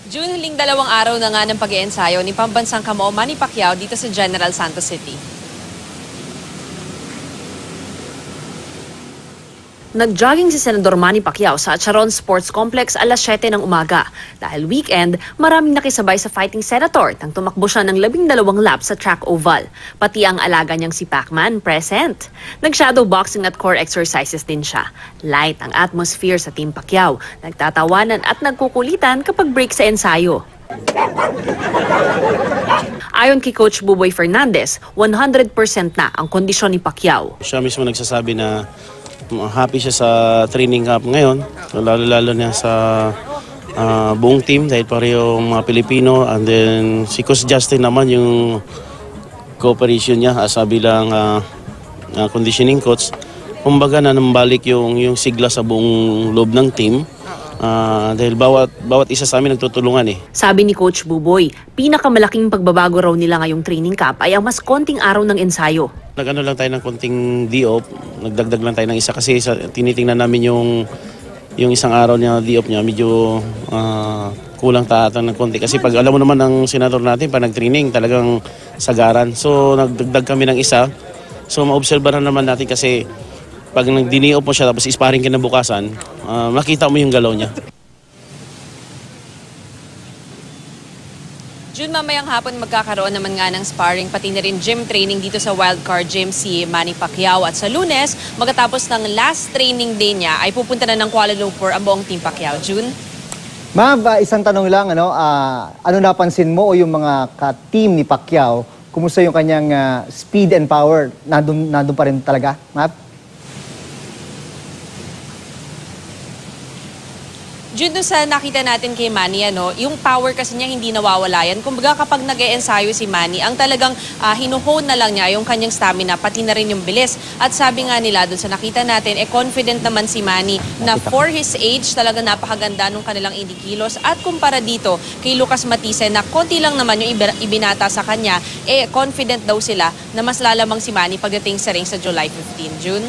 June, huling 2 araw na nga ng pag-iensayo ni pambansang kamao Manny Pacquiao dito sa General Santos City. Nag-jogging si Senador Manny Pacquiao sa Acharon Sports Complex alas 7 ng umaga. Dahil weekend, maraming nakisabay sa fighting senator nang tumakbo siya ng 12 laps sa track oval. Pati ang alaga niyang si Pacman present. Nag-shadow boxing at core exercises din siya. Light ang atmosphere sa Team Pacquiao. Nagtatawanan at nagkukulitan kapag break sa ensayo. Ayon kay Coach Buboy Fernandez, 100% na ang kondisyon ni Pacquiao. Siya mismo nagsasabi na happy siya sa training camp ngayon, lalo-lalo na sa buong team dahil pareho mga Pilipino, and then si Coach Justin naman yung cooperation niya as bilang conditioning coach. Kumbaga na nambalik yung sigla sa buong loob ng team. Dahil bawat isa sa amin nagtutulungan eh. Sabi ni Coach Buboy, pinakamalaking pagbabago raw nila ngayong training camp ay ang mas konting araw ng ensayo. Nag-ano lang tayo ng konting D-off, nagdagdag lang tayo ng isa kasi tinitingnan namin yung isang araw niya D-off niya, medyo kulang tayo ng konti. Kasi pag alam mo naman ng senador natin, pag nag-training talagang sagaran. So nagdagdag kami ng isa. So maobserbahan naman natin kasi pag nag-D-off mo siya tapos isparing kinabukasan, makita mo yung galaw niya. June, mamayang hapon magkakaroon naman nga ng sparring pati na rin gym training dito sa Wildcard Gym si Manny Pacquiao. At sa Lunes, magkatapos ng last training day niya, ay pupunta na ng Kuala Lumpur ang buong Team Pacquiao. June? Ma'am, isang tanong lang, ano napansin mo o yung mga ka-team ni Pacquiao, kumusta yung kanyang speed and power? Nandun pa rin talaga, ma'am? June, doon sa nakita natin kay Manny, yung power kasi niya hindi nawawala yan. Kumbaga kapag nag-e-ensayo si Manny, ang talagang hinuhone na lang niya yung kanyang stamina, pati na rin yung bilis. At sabi nga nila doon sa nakita natin, confident naman si Manny na for his age, talaga napakaganda nung kanilang indikilos. At kumpara dito kay Lucas Matisse na konti lang naman yung ibinata sa kanya, confident daw sila na mas lalamang si Manny pagdating sa ring sa July 15. June?